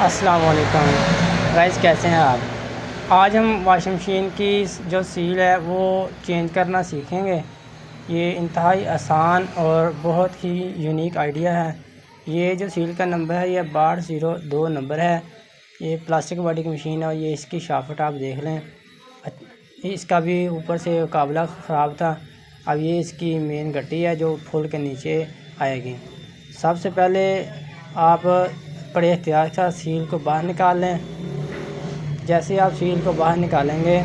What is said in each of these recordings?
अस्सलाम वालेकुम गाइस, कैसे हैं आप। आज हम वॉशिंग मशीन की जो सील है वो चेंज करना सीखेंगे। ये इंतहाई आसान और बहुत ही यूनिक आइडिया है। ये जो सील का नंबर है ये 6202 नंबर है। ये प्लास्टिक बॉडी की मशीन है और ये इसकी शाफ्ट आप देख लें। इसका भी ऊपर से काबला ख़राब था। अब ये इसकी मेन गट्टी है जो फुल के नीचे आएगी। सबसे पहले आप बड़े एहतियात के साथ सील को बाहर निकाल लें। जैसे आप सील को बाहर निकालेंगे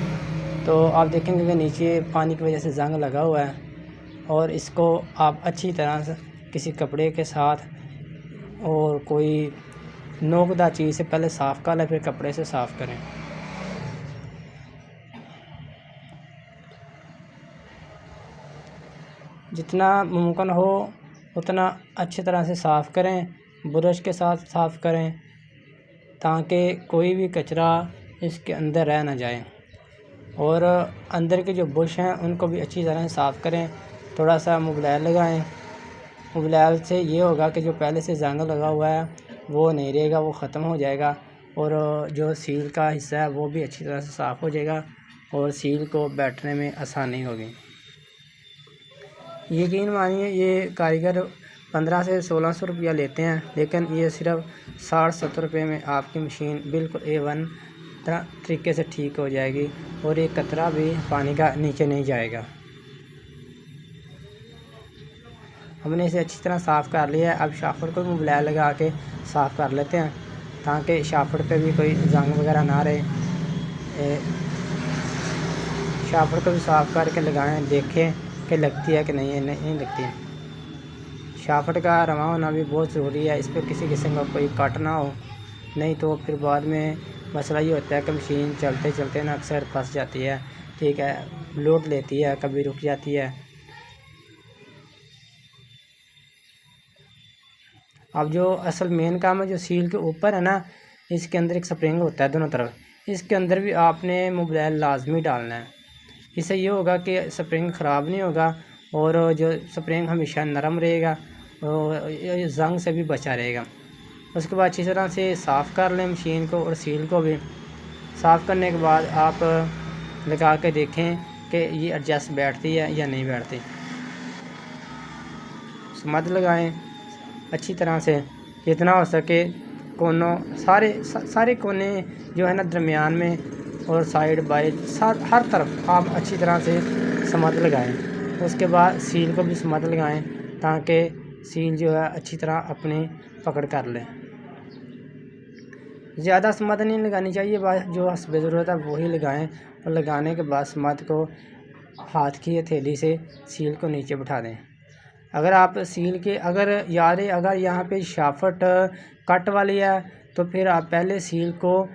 तो आप देखेंगे कि नीचे पानी की वजह से जंग लगा हुआ है, और इसको आप अच्छी तरह से किसी कपड़े के साथ और कोई नोकदार चीज़ से पहले साफ़ कर लें, फिर कपड़े से साफ़ करें। जितना मुमकिन हो उतना अच्छी तरह से साफ़ करें, ब्रश के साथ साफ़ करें ताकि कोई भी कचरा इसके अंदर रह ना जाए। और अंदर के जो बुश हैं उनको भी अच्छी तरह से साफ़ करें। थोड़ा सा मोबिलाइल लगाएं। मोबिलाइल से ये होगा कि जो पहले से जंग लगा हुआ है वो नहीं रहेगा, वो ख़त्म हो जाएगा, और जो सील का हिस्सा है वो भी अच्छी तरह से साफ़ हो जाएगा और सील को बैठने में आसानी होगी। यकीन मानिए ये कारीगर 1500 से 1600 रुपया लेते हैं, लेकिन ये सिर्फ 60-70 रुपये में आपकी मशीन बिल्कुल A1 तरीके से ठीक हो जाएगी और एक कतरा भी पानी का नीचे नहीं जाएगा। हमने इसे अच्छी तरह साफ़ कर लिया है। अब शाफ्ट को मोबिलाइल लगा के साफ़ कर लेते हैं ताकि शाफ्ट पे भी कोई जंग वगैरह ना रहे। शाफ्ट को भी साफ़ करके लगाएं, देखें कि लगती है कि नहीं लगती। शाफ्ट का रवा होना भी बहुत ज़रूरी है। इस पर किसी किस्म का कोई कट ना हो, नहीं तो फिर बाद में मसला ये होता है कि मशीन चलते चलते ना अक्सर फंस जाती है। ठीक है, लोड लेती है, कभी रुक जाती है। अब जो असल मेन काम है, जो सील के ऊपर है ना, इसके अंदर एक स्प्रिंग होता है दोनों तरफ। इसके अंदर भी आपने मोबिलाइल लाजमी डालना है। इससे ये होगा कि स्प्रिंग ख़राब नहीं होगा और जो स्प्रिंग हमेशा नरम रहेगा और जंग से भी बचा रहेगा। उसके बाद अच्छी तरह से साफ़ कर लें मशीन को और सील को भी। साफ़ करने के बाद आप लगा के देखें कि ये एडजस्ट बैठती है या नहीं बैठती। मत लगाएं अच्छी तरह से, जितना हो सके कोनों सारे कोने जो है ना दरमियान में और साइड बाई हर तरफ आप अच्छी तरह से समत लगाएं। उसके बाद सील को भी समत लगाएं ताकि सील जो है अच्छी तरह अपनी पकड़ कर ले। ज़्यादा समत नहीं लगानी चाहिए, बस जो हस्बे ज़रूरत है वही लगाएं, और लगाने के बाद समत को हाथ की हथेली से सील को नीचे बिठा दें। अगर आप सील के अगर यहाँ पे शाफ्ट कट वाली है तो फिर आप पहले सील को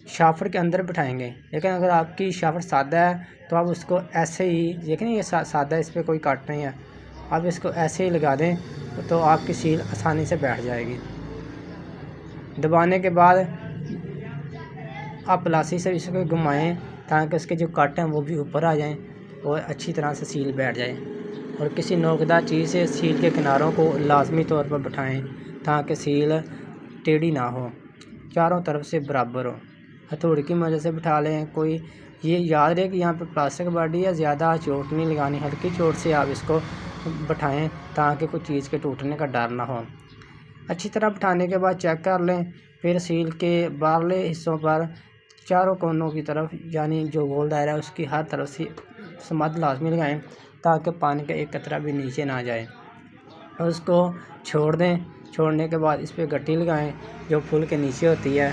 शाफ्ट के अंदर बिठाएंगे, लेकिन अगर आपकी शाफ्ट सादा है तो आप उसको ऐसे ही देखें, ये सादा है, इस पर कोई कट नहीं है, आप इसको ऐसे ही लगा दें तो आपकी सील आसानी से बैठ जाएगी। दबाने के बाद आप प्लास्टिक से इसको घुमाएं ताकि उसके जो कट हैं वो भी ऊपर आ जाएं और अच्छी तरह से सील बैठ जाए। और किसी नोकदार चीज़ से सील के किनारों को लाजमी तौर पर बिठाएं ताकि सील टेढ़ी ना हो, चारों तरफ से बराबर हो। हथौड़ी की मदद से बिठा लें। कोई ये याद रहे कि यहाँ पे प्लास्टिक बॉडी है, ज़्यादा चोट नहीं लगानी, हल्की चोट से आप इसको बिठाएं ताकि कोई चीज़ के टूटने का डर ना हो। अच्छी तरह बिठाने के बाद चेक कर लें। फिर सील के बाहरले हिस्सों पर चारों कोनों की तरफ, यानी जो गोल दायरा है उसकी हर तरफ से समत लाजमी लगाएं ताकि पानी का एक कतरा भी नीचे ना जाए। और उसको छोड़ दें। छोड़ने के बाद इस पर गट्टी लगाएं जो फुल के नीचे होती है,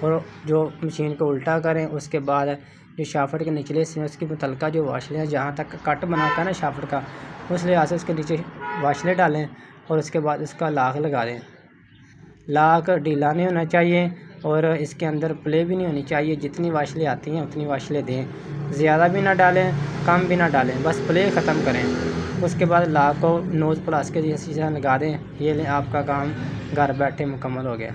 और जो मशीन को उल्टा करें। उसके बाद जो शाफ्ट के निचले से उसकी मुतलका जो वाशलें हैं, जहाँ तक कट बनाता है ना शाफ्ट का, उस लिहाज से उसके नीचे वाशलें डालें और उसके बाद उसका लाक लगा दें। लाक ढीला नहीं होना चाहिए और इसके अंदर प्ले भी नहीं होनी चाहिए। जितनी वाशलें आती हैं उतनी वाशलें दें, ज़्यादा भी ना डालें कम भी ना डालें, बस प्ले ख़त्म करें। उसके बाद लाक को नोज़ प्लास के जैसी लगा दें। ये लें, आपका काम घर बैठे मुकम्मल हो गया।